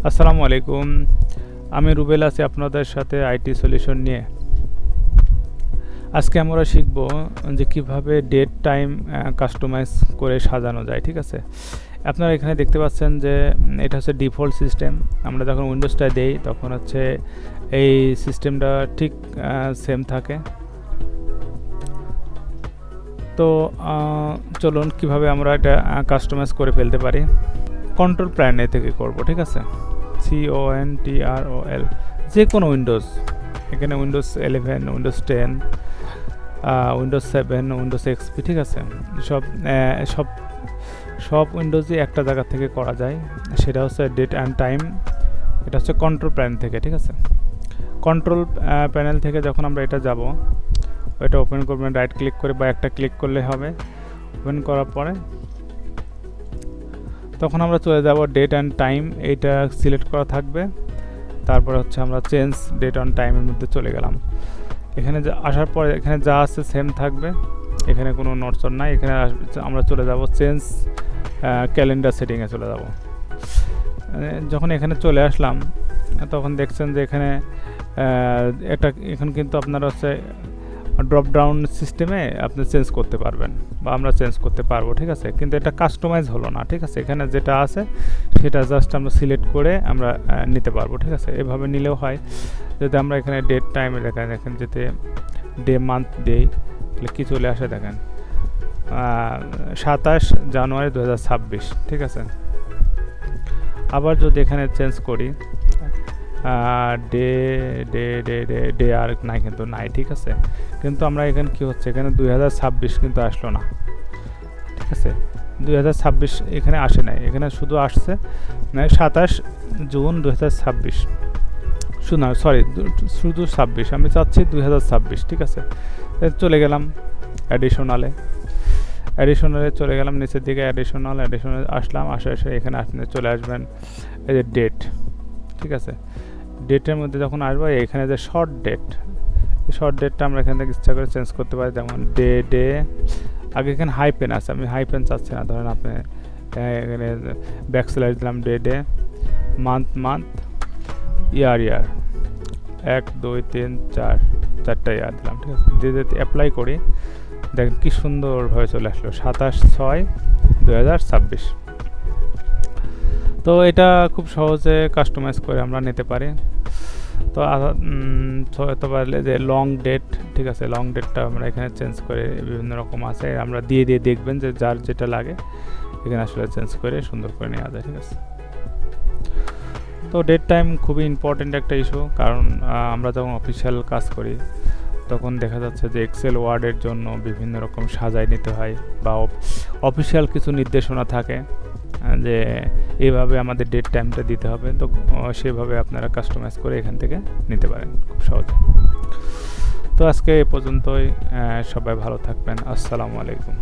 আসসালামু আলাইকুম। আমি রুবেল আছি আপনাদের সাথে আইটি সলিউশন নিয়ে। আজকে আমরা শিখব যে কিভাবে ডেট টাইম কাস্টমাইজ করে সাজানো যায়। ঠিক আছে, আপনারা এখানে দেখতে পাচ্ছেন যে এটা হচ্ছে ডিফল্ট সিস্টেম। আমরা যখন উইন্ডোজটা দেই তখন হচ্ছে এই সিস্টেমটা ঠিক সেম থাকে। তো চলুন কিভাবে আমরা এটা কাস্টমাইজ করে ফেলতে পারি। কন্ট্রোল প্যানেল থেকে করব। ঠিক আছে, CONTROL, যে কোনো উইন্ডোজ, এখানে Windows 11, Windows 10, Windows 7, Windows XP. ঠিক আছে, সব সব সব উইন্ডোজই একটা জায়গা থেকে করা যায়। সেটা হচ্ছে ডেট অ্যান্ড টাইম। এটা হচ্ছে কন্ট্রোল প্যানেল থেকে। ঠিক আছে, কন্ট্রোল প্যানেল থেকে যখন আমরা এটা যাব, এটা ওপেন করবেন রাইট ক্লিক করে, বা একটা ক্লিক করলে হবে। ওপেন করার পরে তখন আমরা চলে যাব ডেট অ্যান্ড টাইম, এইটা সিলেক্ট করা থাকবে। তারপরে হচ্ছে আমরা চেঞ্জ ডেট অন টাইমের মধ্যে চলে গেলাম। এখানে আসার পরে এখানে যা আছে সেম থাকবে, এখানে কোনো নড়চড় নাই। এখানে আমরা চলে যাব চেঞ্জ ক্যালেন্ডার সেটিংয়ে চলে যাব। যখন এখানে চলে আসলাম তখন দেখছেন যে এখানে এখন কিন্তু আপনারা হচ্ছে ড্রপ ডাউন সিস্টেমে আপনি চেঞ্জ করতে পারবেন, বা আমরা চেঞ্জ করতে পারবো। ঠিক আছে, কিন্তু এটা কাস্টমাইজ হলো না। ঠিক আছে, এখানে যেটা আছে সেটা জাস্ট আমরা সিলেক্ট করে আমরা নিতে পারবো। ঠিক আছে, এভাবে নিলেও হয়। যদি আমরা এখানে ডেট টাইমে দেখেন যেতে ডে মান্থ দেই, তাহলে কী চলে আসে দেখেন, 27 জানুয়ারি 2026। ঠিক আছে, আবার যদি এখানে চেঞ্জ করি day day day day day আর নাই, কিন্তু নাই। ঠিক আছে, কিন্তু আমরা এখানে কি হচ্ছে, এখানে 2026 কিন্তু আসলো না। ঠিক আছে, 2026 এখানে আসে নাই, এখানে শুধু আসছে 27 জুন 2026। সরি, শুধু 26, আমি চাচ্ছি 2026। ঠিক আছে, চলে গেলাম অ্যাডিশনালে চলে গেলাম, নিচের দিকে অ্যাডিশনাল আসলাম। এসে এখানে আপনি চলে আসবেন এই যে ডেট। ঠিক আছে, ডেটের মধ্যে যখন আসবো এখানে যে শর্ট ডেটটা আমরা এখান থেকে ইচ্ছা করে চেঞ্জ করতে পারি। যেমন ডে আগে এখানে হাইপেন আছে, আমি হাইপেন চাচ্ছি না। ধরেন আপনি এখানে ব্যাকস্ল্যাশ দিলাম ডে, মান্থ, ইয়ার 1 2 3 4 চারটা ইয়ার দিলাম। ঠিক আছে, যদি অ্যাপ্লাই করি দেখেন কি সুন্দরভাবে চলে আসলো 27/6/2026। তো এটা খুব সহজে কাস্টমাইজ করে আমরা নিতে পারি। তো যে লং ডেট, ঠিক আছে, লং ডেটটা আমরা এখানে চেঞ্জ করে বিভিন্ন রকম আছে, আমরা দিয়ে দেখবেন যে যার যেটা লাগে এখানে আসলে চেঞ্জ করে সুন্দর করে নেওয়া যায়। ঠিক আছে, তো ডেট টাইম খুবই ইম্পর্টেন্ট একটা ইস্যু, কারণ আমরা যখন অফিসিয়াল কাজ করি তখন দেখা যাচ্ছে যে এক্সেল ওয়ার্ডের জন্য বিভিন্ন রকম সাজায় নিতে হয়, বা অফিসিয়াল কিছু নির্দেশনা থাকে যে এইভাবে আমাদের ডেট টাইমটা দিতে হবে। তো সেভাবে আপনারা কাস্টমাইজ করে এখান থেকে নিতে পারেন খুব সহজে। তো আজকে এ পর্যন্তই, সবাই ভালো থাকবেন। আসসালামু আলাইকুম।